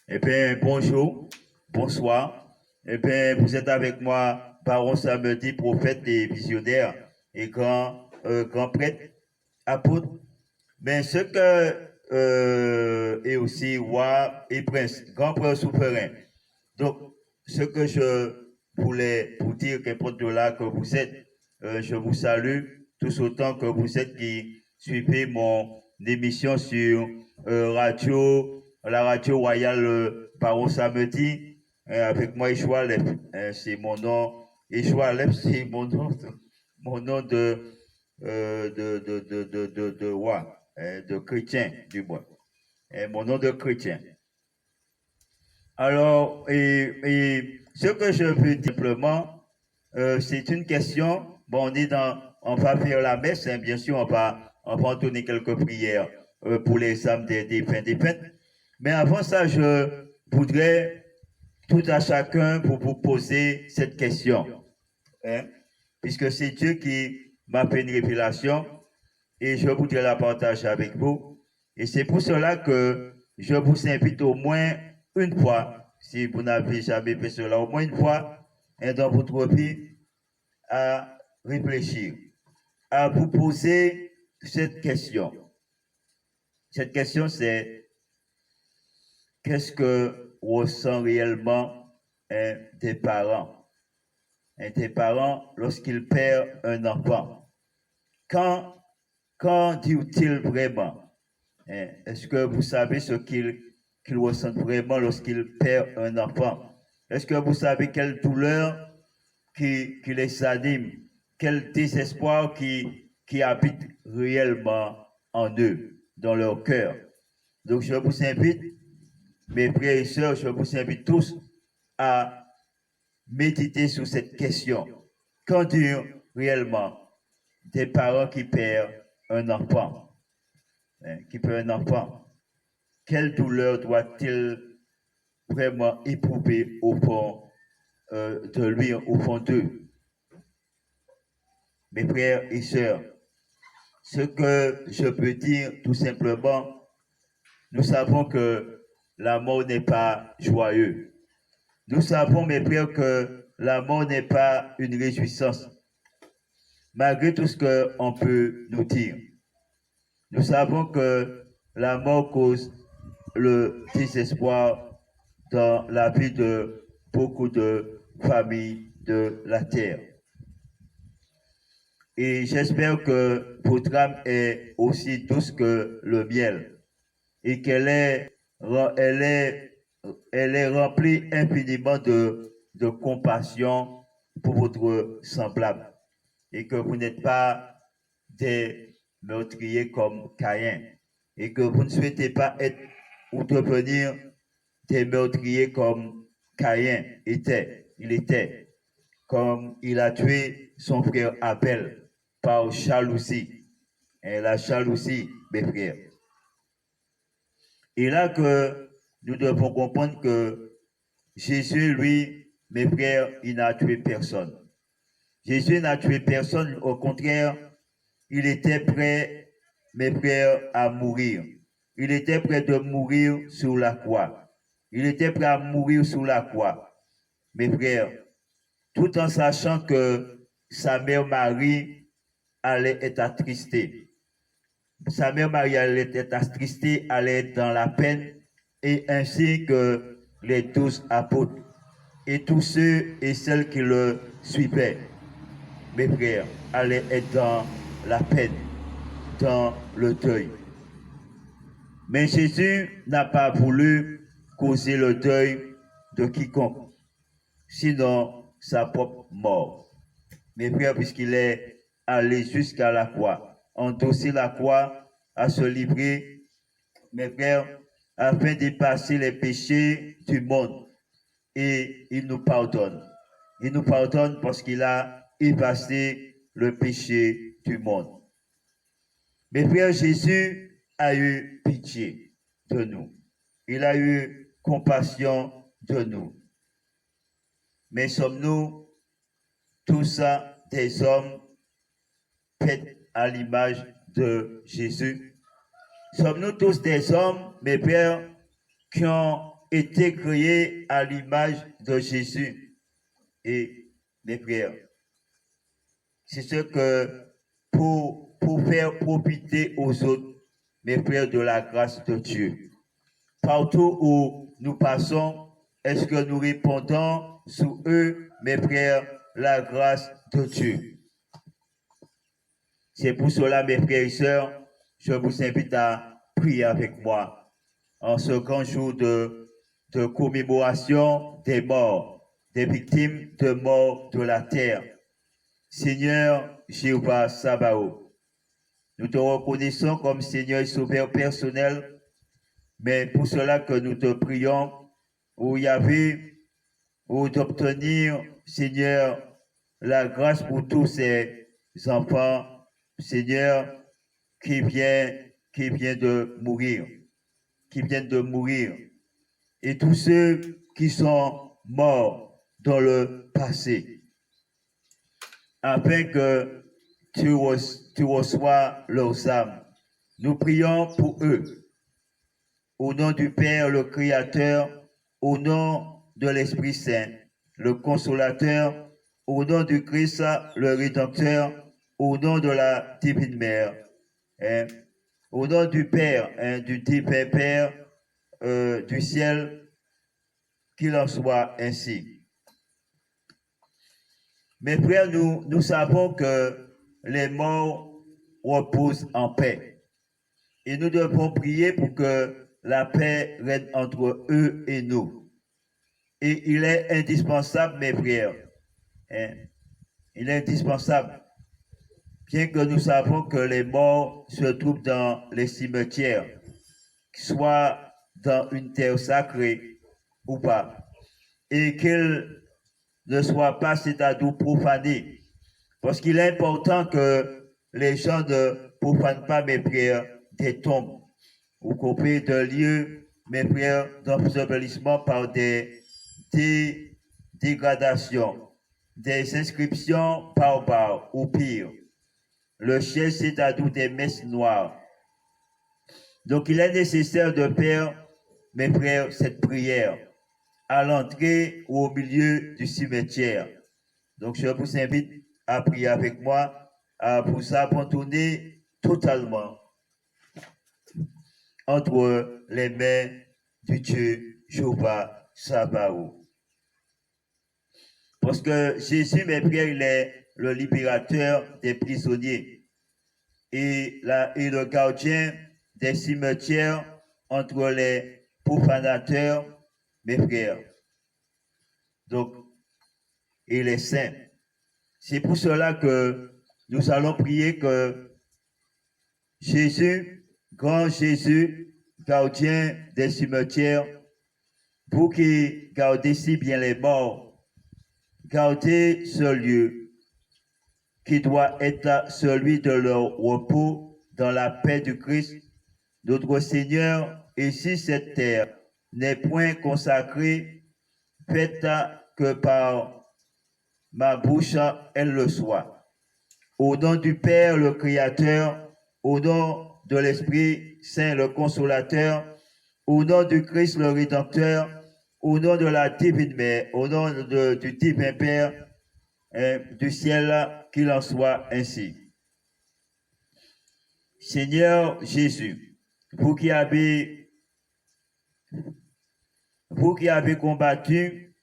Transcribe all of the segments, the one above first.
Eh bien, bonjour, bonsoir. Eh bien, vous êtes avec moi, Baron Samedi, prophète et visionnaire et grand prêtre, apôtre. Mais ce que est aussi roi et prince, grand prêtre souverain. Donc, ce que je voulais vous dire, qu'importe de là que vous êtes, je vous salue tous autant que vous êtes qui suivez mon émission sur la radio royale Baron Samedi, avec moi, Ishua Alep. C'est mon nom. Ishua Alep, c'est mon nom de roi, de chrétien, du moins. Mon nom de chrétien. Alors, ce que je veux dire simplement, c'est une question. Bon, on va faire la messe, hein, bien sûr, on va entonner quelques prières pour les âmes des défunts. Mais avant ça, je voudrais tout à chacun vous poser cette question, hein, puisque c'est Dieu qui m'a fait une révélation et je voudrais la partager avec vous. Et c'est pour cela que je vous invite au moins une fois, si vous n'avez jamais fait cela, au moins une fois dans votre vie, à réfléchir, à vous poser cette question. Cette question, c'est qu'est-ce que ressent réellement des parents? Des parents lorsqu'ils perdent un enfant. Quand, quand dit-il vraiment? Est-ce que vous savez ce qu'il ressent vraiment lorsqu'il perd un enfant? Est-ce que vous savez quelle douleur qui les anime, quel désespoir qui habite réellement en eux, dans leur cœur? Donc je vous invite, mes frères et sœurs, je vous invite tous à méditer sur cette question. Qu'en dure réellement des parents qui perdent un enfant? Qui perd un enfant? Quelle douleur doit-il vraiment éprouver au fond de lui, au fond d'eux? Mes frères et sœurs, ce que je peux dire tout simplement, nous savons que la mort n'est pas joyeux. Nous savons, mes frères, que la mort n'est pas une réjouissance, malgré tout ce qu'on peut nous dire. Nous savons que la mort cause le désespoir dans la vie de beaucoup de familles de la terre. Et j'espère que votre âme est aussi douce que le miel et elle est remplie infiniment de compassion pour votre semblable et que vous n'êtes pas des meurtriers comme Caïn et que vous ne souhaitez pas être ou devenir des meurtriers comme Caïn était. Il était, comme il a tué son frère Abel par jalousie. Et la jalousie, mes frères. Et là que nous devons comprendre que Jésus, lui, mes frères, il n'a tué personne. Jésus n'a tué personne, au contraire, il était prêt, mes frères, à mourir. Il était prêt de mourir sur la croix. Il était prêt à mourir sur la croix, mes frères, tout en sachant que sa mère Marie allait être attristée. Sa mère Marie allait être attristée, allait être dans la peine, et ainsi que les 12 apôtres et tous ceux et celles qui le suivaient, mes frères, allaient être dans la peine, dans le deuil. Mais Jésus n'a pas voulu causer le deuil de quiconque, sinon sa propre mort. Mes frères, puisqu'il est allé jusqu'à la croix, endosser la croix, à se livrer, mes frères, afin d'effacer les péchés du monde. Et il nous pardonne. Il nous pardonne parce qu'il a effacé le péché du monde. Mes frères, Jésus a eu pitié de nous. Il a eu compassion de nous. Mais sommes-nous tous des hommes faits à l'image de Jésus? Sommes-nous tous des hommes, mes pères, qui ont été créés à l'image de Jésus. Et mes frères, c'est ce que pour faire profiter aux autres, mes frères, de la grâce de Dieu. Partout où nous passons, est-ce que nous répondons sous eux, mes frères, la grâce de Dieu? C'est pour cela, mes frères et sœurs, je vous invite à prier avec moi en ce grand jour de commémoration des morts, des victimes de mort de la terre. Seigneur Jéhovah Sabaoth, nous te reconnaissons comme Seigneur et Sauveur personnel, mais pour cela que nous te prions, où il y avait, ou d'obtenir, Seigneur, la grâce pour tous ces enfants, Seigneur, qui viennent de mourir, et tous ceux qui sont morts dans le passé, afin que tu reçois leurs âmes. Nous prions pour eux. Au nom du Père, le Créateur, au nom de l'Esprit Saint, le Consolateur, au nom du Christ, le Rédempteur, au nom de la Divine Mère, hein, au nom du Père, hein, du Divin Père du ciel, qu'il en soit ainsi. Mes frères, nous savons que les morts reposent en paix. Et nous devons prier pour que la paix règne entre eux et nous. Et il est indispensable, mes frères, hein, il est indispensable, bien que nous savons que les morts se trouvent dans les cimetières, soit dans une terre sacrée ou pas, et qu'ils ne soient pas, c'est-à-dire profanés. Parce qu'il est important que les gens ne profanent pas, mes frères, des tombes ou copier de lieux, mes frères, d'ensevelissement par des dégradations, des inscriptions barbares ou pire. Le ciel, c'est-à-dire des messes noires. Donc, il est nécessaire de faire, mes frères, cette prière à l'entrée ou au milieu du cimetière. Donc, je vous invite à prier avec moi, à vous abandonner totalement entre les mains du Dieu Jéhovah Sabaoth. Parce que Jésus, mes frères, il est le libérateur des prisonniers et le gardien des cimetières entre les profanateurs, mes frères. Donc, et les saints. C'est pour cela que nous allons prier que Jésus, grand Jésus, gardien des cimetières, vous qui gardez si bien les morts, gardez ce lieu qui doit être celui de leur repos dans la paix du Christ, notre Seigneur, et si cette terre n'est point consacrée, faites que par ma bouche, elle le soit. Au nom du Père, le Créateur, au nom de l'Esprit Saint, le Consolateur, au nom du Christ, le Rédempteur, au nom de la Divine Mère, au nom du Divin Père du ciel, qu'il en soit ainsi. Seigneur Jésus, vous qui avez combattu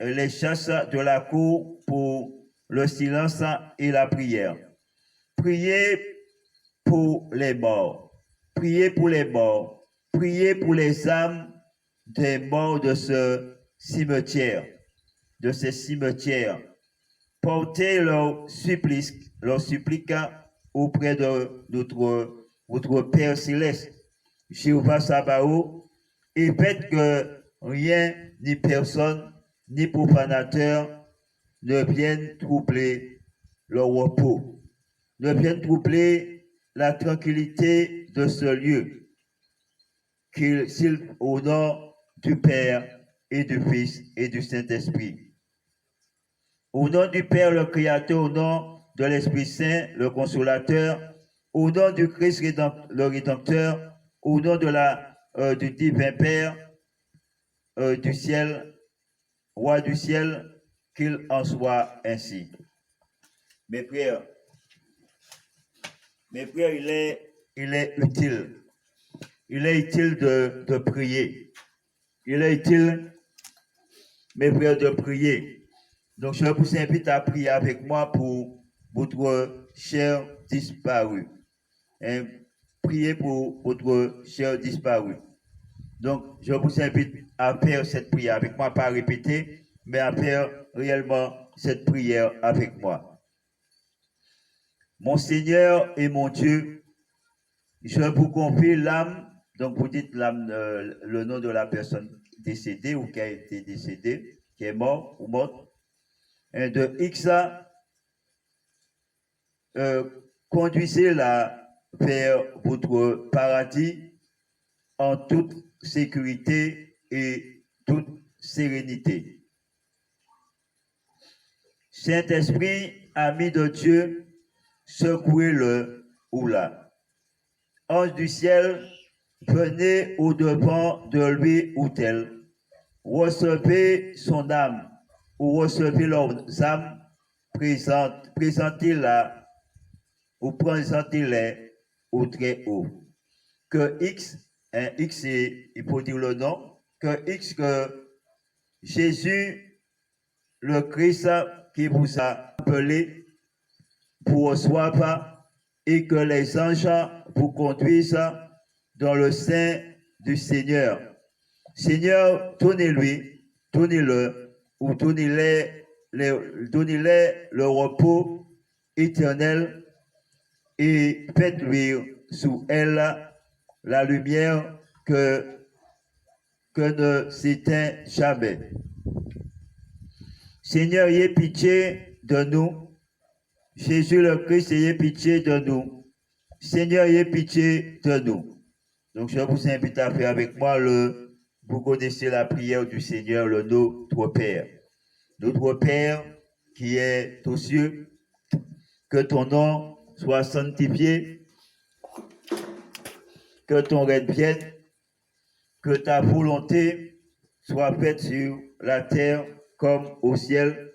les chasses de la cour pour le silence et la prière. Priez pour les morts. Priez pour les morts. Priez pour les âmes des morts de ce cimetière, de ces cimetières. Portez leurs suppliques auprès de votre Père céleste, Jéhovah Sabaoth, et faites que rien ni personne ni profanateur ne viennent troubler leur repos, ne viennent troubler la tranquillité de ce lieu, au nom du Père et du Fils et du Saint-Esprit. Au nom du Père, le Créateur, au nom de l'Esprit Saint, le Consolateur, au nom du Christ, le Rédempteur, au nom de du Divin Père, du ciel, roi du ciel, qu'il en soit ainsi. Mes frères, il est utile. Il est utile de prier. Il est utile, mes frères, de prier. Donc, je vous invite à prier avec moi pour votre cher disparu. Et priez pour votre cher disparu. Donc, je vous invite à faire cette prière avec moi, pas à répéter, mais à faire réellement cette prière avec moi. Mon Seigneur et mon Dieu, je vous confie l'âme, donc vous dites l'âme, le nom de la personne décédée ou qui a été décédée, qui est mort ou morte, et de X, conduisez-la vers votre paradis en toute sécurité et toute sérénité. Saint-Esprit, ami de Dieu, secouez-le ou là. Ange du ciel, venez au-devant de lui ou d'elle. Recevez son âme ou recevez leurs âmes, présentez-la ou présentez-les au très haut. Que X, X, il faut dire le nom, que Jésus, le Christ qui vous a appelé, vous reçoive et que les anges vous conduisent dans le sein du Seigneur. Seigneur, donnez-lui, donnez-le, ou donnez-les le repos éternel et faites luire sous elle la lumière que ne s'éteint jamais. Seigneur, ayez pitié de nous. Jésus le Christ, ayez pitié de nous. Seigneur, ayez pitié de nous. Donc, je vous invite à faire avec moi vous connaissez la prière du Seigneur, le Notre Père. Notre Père qui est aux cieux, que ton nom soit sanctifié, que ton règne vienne, que ta volonté soit faite sur la terre comme au ciel.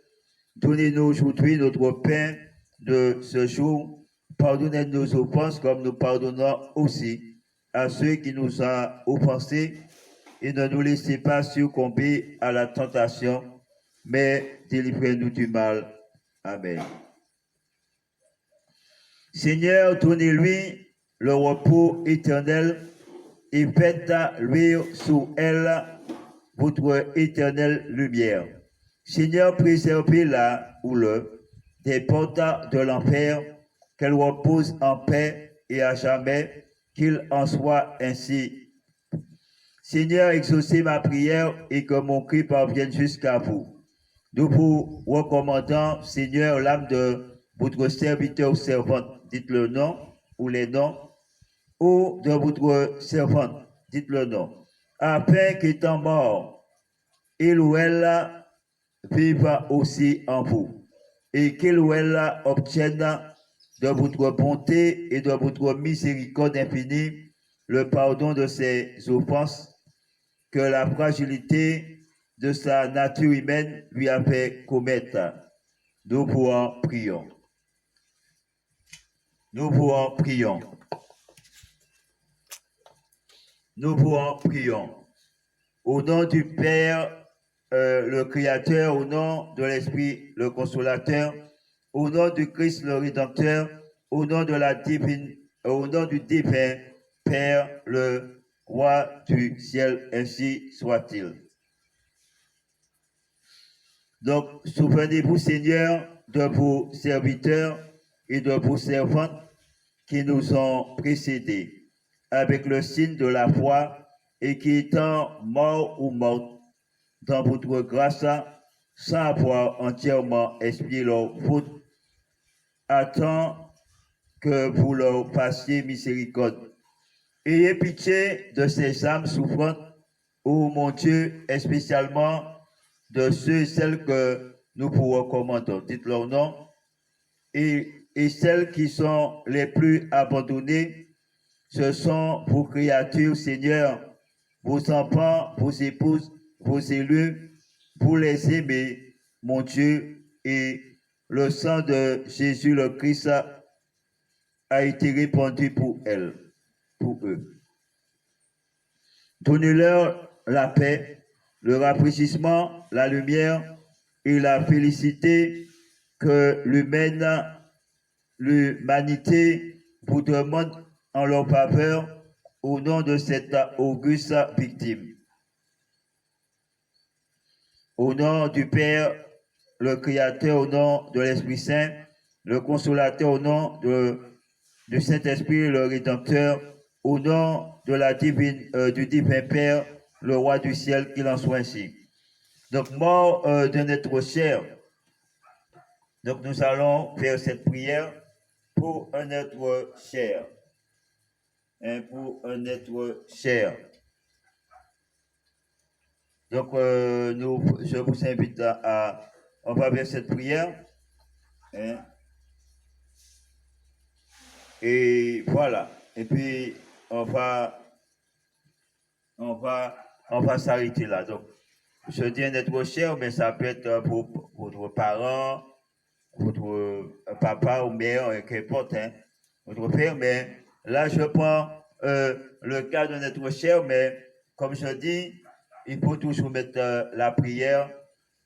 Donnez-nous aujourd'hui notre pain de ce jour. Pardonnez nos offenses comme nous pardonnons aussi à ceux qui nous ont offensés. Et ne nous laissez pas succomber à la tentation, mais délivrez-nous du mal. Amen. Seigneur, donnez-lui le repos éternel et faites luire sous elle votre éternelle lumière. Seigneur, préservez-la ou des portes de l'enfer, qu'elle repose en paix et à jamais, qu'il en soit ainsi. Seigneur, exaucez ma prière et que mon cri parvienne jusqu'à vous. Nous vous recommandons, Seigneur, l'âme de votre serviteur ou servante, dites le nom ou les noms, ou de votre servante, dites le nom, afin qu'étant mort, il ou elle vive aussi en vous, et qu'il ou elle obtienne de votre bonté et de votre miséricorde infinie le pardon de ses offenses que la fragilité de sa nature humaine lui a fait commettre. Nous vous en prions. Nous vous en prions. Nous vous en prions. Au nom du Père, le Créateur, au nom de l'Esprit, le Consolateur, au nom du Christ, le Rédempteur, au nom du divin Père, le Roi du ciel, ainsi soit-il. Donc, souvenez-vous, Seigneur, de vos serviteurs et de vos servantes qui nous ont précédés avec le signe de la foi et qui étant morts ou mortes dans votre grâce, sans avoir entièrement expié leur faute, attend que vous leur fassiez miséricorde. Ayez pitié de ces âmes souffrantes, ô mon Dieu, et spécialement de ceux et celles que nous vous recommandons. Dites leur nom. Et celles qui sont les plus abandonnées, ce sont vos créatures, Seigneur, vos enfants, vos épouses vos élus pour les aimer, mon Dieu, et le sang de Jésus le Christ a été répandu pour eux. Donnez-leur la paix, le rafraîchissement, la lumière et la félicité que l'humanité vous demande en leur faveur au nom de cette auguste victime. Au nom du Père, le Créateur, au nom de l'Esprit Saint, le Consolateur, au nom du Saint-Esprit, le Rédempteur, au nom de du divin Père, le Roi du ciel, qu'il en soit ainsi. Donc, mort de notre chair. Donc, nous allons faire cette prière pour un être cher. Pour un être cher. Donc, je vous invite on va faire cette prière. Et voilà. Et puis, on va s'arrêter là. Donc, je dis un être cher, mais ça peut être pour votre parent, votre papa ou mère, qu'importe, votre père. Mais là, je prends le cas d'un être cher, mais comme je dis, il faut toujours mettre la prière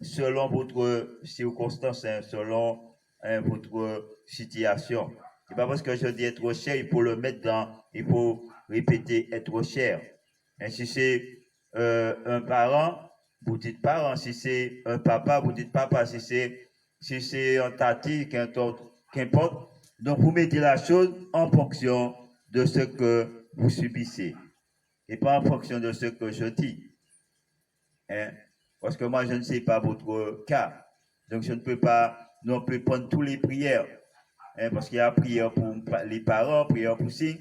selon votre circonstance, selon votre situation. C'est pas parce que je dis être cher, il faut le mettre il faut répéter être cher. Et si c'est un parent, vous dites parent. Si c'est un papa, vous dites papa. Si c'est un tati, qu'importe. Donc, vous mettez la chose en fonction de ce que vous subissez et pas en fonction de ce que je dis. Parce que moi, je ne sais pas votre cas. Donc, je ne peux pas non plus prendre toutes les prières. Parce qu'il y a prière pour les parents, prière pour si.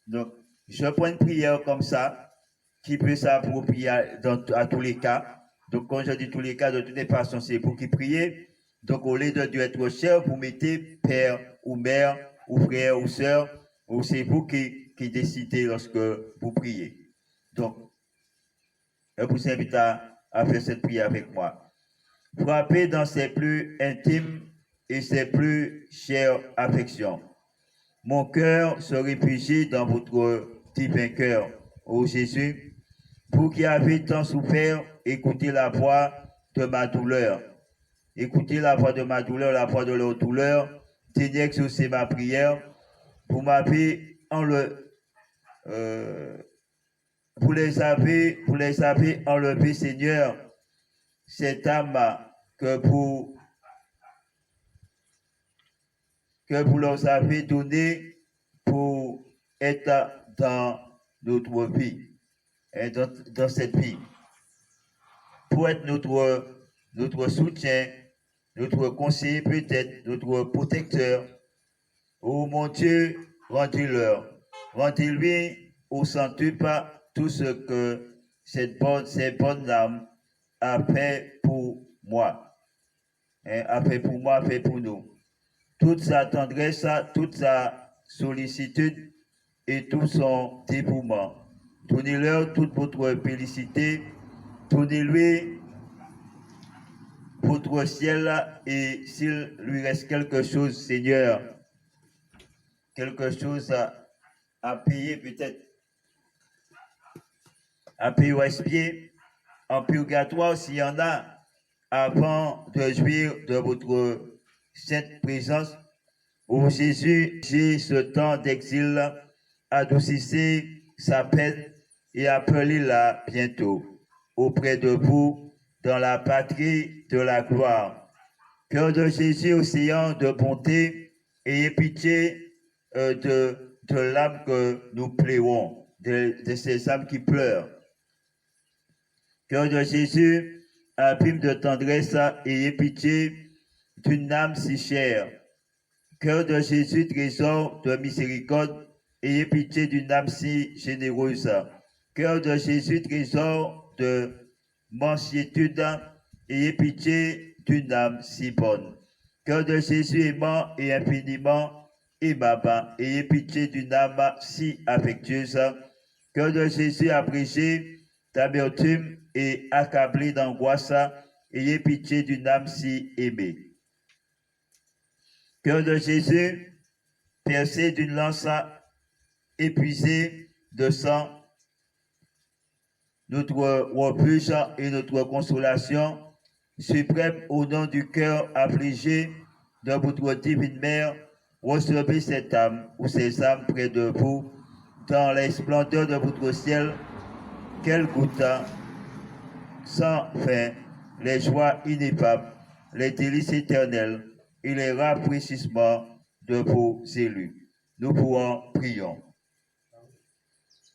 Donc, je prends une prière comme ça, qui peut s'approprier à tous les cas. Donc, quand je dis tous les cas, de toutes les façons, c'est vous qui priez. Donc, au lieu de Dieu être cher, vous mettez père ou mère, ou frère ou sœur, ou c'est vous qui décidez lorsque vous priez. Donc, je vous invite à faire cette prière avec moi. Frappez dans ses plus intimes et ses plus chères affections. Mon cœur se réfugie dans votre divin cœur, ô Jésus. Vous qui avez tant souffert, écoutez la voix de ma douleur. Écoutez la voix de ma douleur, la voix de leur douleur. Tenez exaucer ma prière. Vous m'avez vous les avez enlevés, Seigneur, cette âme que vous leur avez donnée pour être dans notre vie, et dans cette vie, pour être notre soutien, notre conseiller peut-être, notre protecteur. Oh mon Dieu, rendez-lui au centuple tout ce que ces bonnes âmes a fait pour moi, a fait pour moi, a fait pour nous. Toute sa tendresse, toute sa sollicitude et tout son dévouement. Donnez-leur toute votre félicité, donnez-lui votre ciel et s'il lui reste quelque chose, Seigneur, quelque chose à payer peut-être, à payer ou expier, en purgatoire s'il y en a, avant de jouir de votre sainte présence. Ô Jésus, j'ai ce temps d'exil, adoucissez sa peine et appelez-la bientôt auprès de vous dans la patrie de la gloire. Cœur de Jésus, océan de bonté, ayez pitié de l'âme que nous pleurons, de ces âmes qui pleurent. Cœur de Jésus, abîme de tendresse, ayez pitié d'une âme si chère. Cœur de Jésus, trésor de miséricorde, ayez pitié d'une âme si généreuse. Cœur de Jésus, trésor de mansuétude, ayez pitié d'une âme si bonne. Cœur de Jésus, aimant et infiniment aimable, ayez pitié d'une âme si affectueuse. Cœur de Jésus, abrégé d'amertume et accablé d'angoisse, ayez pitié d'une âme si aimée. Cœur de Jésus, percé d'une lance épuisée de sang, notre refuge et notre consolation, suprême au nom du cœur affligé de votre divine mère, recevez cette âme ou ces âmes près de vous, dans les splendeurs de votre ciel, qu'elles goûtent sans fin les joies ineffables, les délices éternelles et les rafraîchissements de vos élus. Nous vous prions.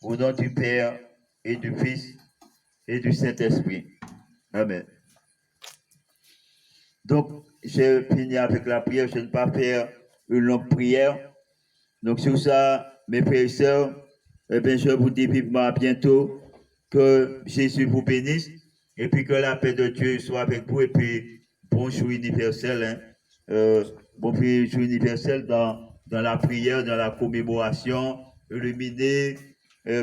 Au nom du Père et du Fils et du Saint-Esprit. Amen. Donc, je finis avec la prière. Je ne vais pas faire une longue prière. Donc, sur ça, mes frères et sœurs, eh bien, je vous dis vivement à bientôt. Que Jésus vous bénisse. Et puis que la paix de Dieu soit avec vous. Et puis, bonjour universel. Bonjour universel dans la prière, dans la commémoration. Illuminez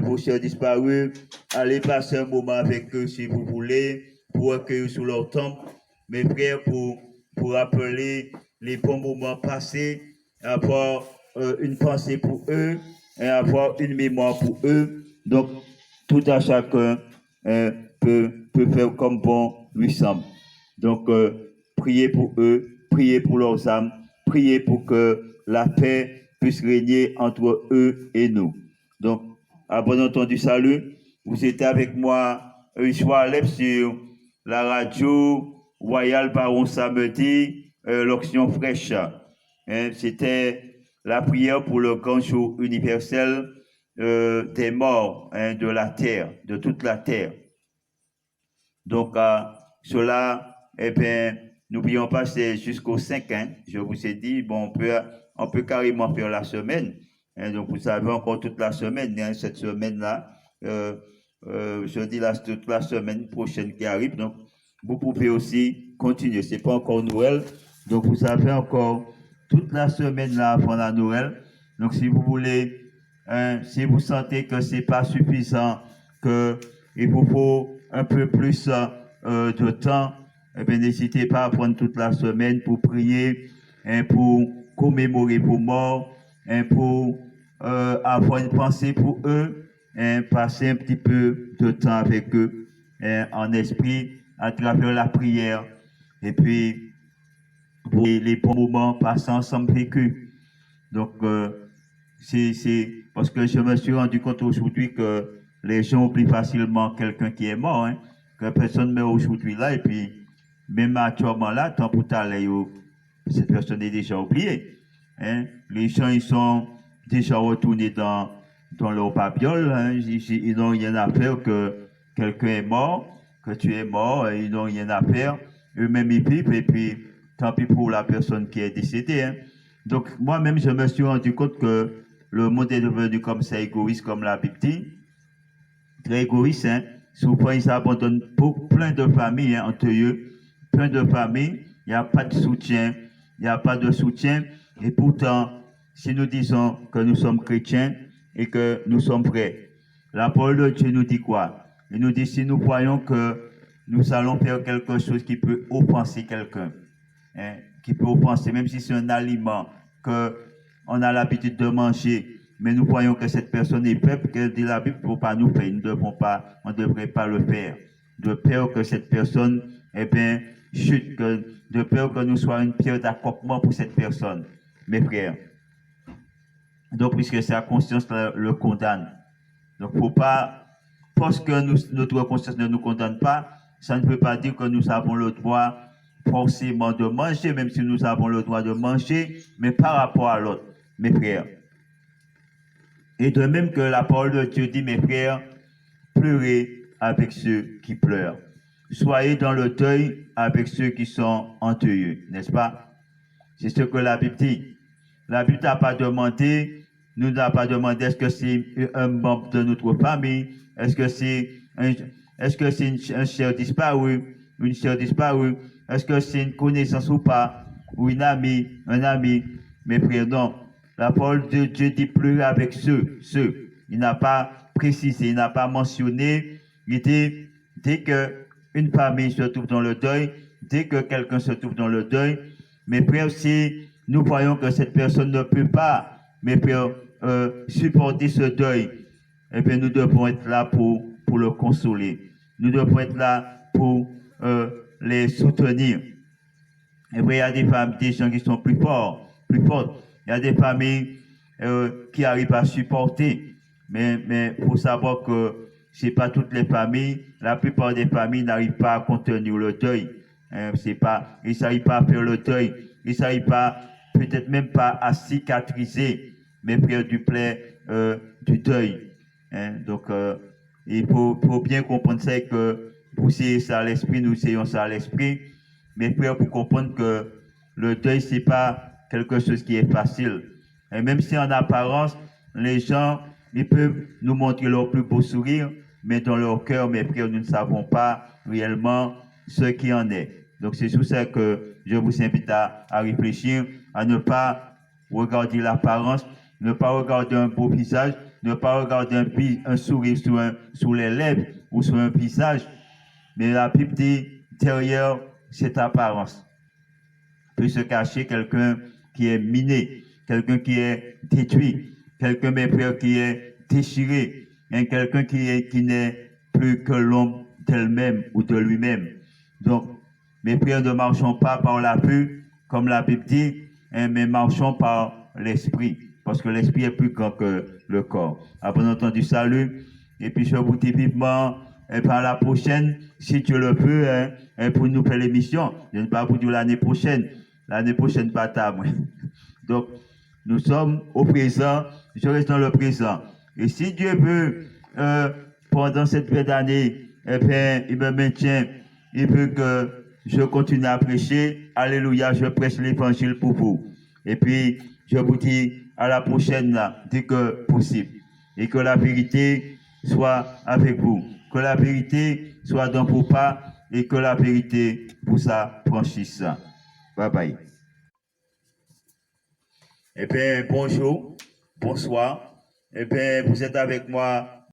vos chers disparus. Allez passer un moment avec eux si vous voulez, pour accueillir sous leur tombe. Mes frères, pour rappeler les bons moments passés, avoir une pensée pour eux et avoir une mémoire pour eux. Donc, tout à chacun peut faire comme bon lui semble. Donc, priez pour eux, priez pour leurs âmes, priez pour que la paix puisse régner entre eux et nous. Donc, à bon entendu, salut. Vous êtes avec moi un soir sur la radio Royal Baron samedi, l'onction fraîche. C'était la prière pour le grand jour universel des morts de la terre, de toute la terre. Donc, cela, eh bien, n'oublions pas, c'est jusqu'au 5, je vous ai dit, bon, on peut carrément faire la semaine. Donc, vous savez encore toute la semaine, cette semaine-là, je dis toute la semaine prochaine qui arrive. Donc, vous pouvez aussi continuer. Ce n'est pas encore Noël. Donc, vous avez encore toute la semaine là avant la Noël. Donc, si vous voulez, si vous sentez que ce n'est pas suffisant, qu'il vous faut un peu plus de temps, eh bien, n'hésitez pas à prendre toute la semaine pour prier, pour commémorer vos morts, pour avoir une pensée pour eux, passer un petit peu de temps avec eux en esprit à travers la prière et puis les bons moments passés ensemble vécus. Donc, c'est parce que je me suis rendu compte aujourd'hui que les gens oublient facilement quelqu'un qui est mort, que personne ne meurt aujourd'hui là, et puis même actuellement là, tant pour t'aller, cette personne est déjà oubliée. Les gens, ils sont déjà retournés dans leur babiole, ils n'ont rien à faire que quelqu'un est mort, que tu es mort, ils n'ont rien à faire, eux-mêmes ils vivent, et puis tant pis pour la personne qui est décédée. Donc, moi-même, je me suis rendu compte que le monde est devenu comme ça, égoïste, comme la Bible dit. Très égoïste, Souvent, ils abandonnent pour plein de familles entre eux. Plein de familles, il n'y a pas de soutien. Il n'y a pas de soutien. Et pourtant, si nous disons que nous sommes chrétiens et que nous sommes vrais, la parole de Dieu nous dit quoi? Il nous dit si nous croyons que nous allons faire quelque chose qui peut offenser quelqu'un, qui peut offenser, même si c'est un aliment qu'on a l'habitude de manger, mais nous croyons que cette personne est faible, qu'elle dit la Bible, il ne faut pas nous faire, on ne devrait pas le faire. De peur que cette personne, chute, de peur que nous soyons une pierre d'accompagnement pour cette personne, mes frères. Donc, puisque sa conscience le condamne. Donc, il ne faut pas, parce que notre conscience ne nous condamne pas, ça ne veut pas dire que nous avons le droit forcément de manger, même si nous avons le droit de manger, mais par rapport à l'autre, mes frères. Et de même que la parole de Dieu dit, mes frères, pleurez avec ceux qui pleurent. Soyez dans le deuil avec ceux qui sont honteux, n'est-ce pas? C'est ce que la Bible dit. La Bible n'a pas demandé, nous n'a pas demandé est-ce que c'est un membre de notre famille, est-ce que c'est un cher disparu, une sœur disparue, est-ce que c'est une connaissance ou pas, ou une amie, un ami, mes frères, non. La parole de Dieu dit pleurer avec ceux. Il n'a pas précisé, il n'a pas mentionné, il dit dès qu'une famille se trouve dans le deuil, dès que quelqu'un se trouve dans le deuil, mes frères, si nous voyons que cette personne ne peut pas, mes frères, supporter ce deuil, eh bien, nous devons être là pour le consoler. Nous devons être là pour les soutenir. Et puis, il y a des gens qui sont plus forts, plus fortes. Il y a des familles qui arrivent à supporter. Mais il faut savoir que ce n'est pas toutes les familles. La plupart des familles n'arrivent pas à contenir le deuil. Ils ne s'arrivent pas à faire le deuil. Ils ne s'arrivent pas, peut-être même pas à cicatriser, mais faire du deuil. Donc, il faut bien comprendre ça, que vous essayez ça à l'esprit, nous essayons ça à l'esprit. Mais frère, pour comprendre que le deuil, c'est pas quelque chose qui est facile. Et même si en apparence, les gens, ils peuvent nous montrer leur plus beau sourire, mais dans leur cœur, mes frères, nous ne savons pas réellement ce qui en est. Donc c'est sur ça que je vous invite à réfléchir, à ne pas regarder l'apparence, ne pas regarder un beau visage, ne pas regarder un sourire sur les lèvres ou sur un visage, mais la Bible dit derrière cette apparence peut se cacher quelqu'un qui est miné, quelqu'un qui est détruit, quelqu'un, mes frères, qui est déchiré, quelqu'un qui n'est plus que l'homme d'elle-même ou de lui-même. Donc, mes frères, ne marchons pas par la vue, comme la Bible dit, mais marchons par l'esprit, parce que l'esprit est plus grand que le corps. Après entendu, salut, et puis je vous dis vivement, et par la prochaine, si tu le veux, pour nous faire l'émission. Je ne vais pas vous dire l'année prochaine, pas tard. Donc, nous sommes au présent, je reste dans le présent. Et si Dieu veut, pendant cette belle année, eh bien, il me maintient, il veut que je continue à prêcher. Alléluia, je prêche l'évangile pour vous. Et puis, je vous dis à la prochaine, dès que possible. Et que la vérité soit avec vous. Que la vérité soit dans vos pas et que la vérité vous affranchisse. Bye bye. Eh bien, bonjour, bonsoir. Eh bien, vous êtes avec moi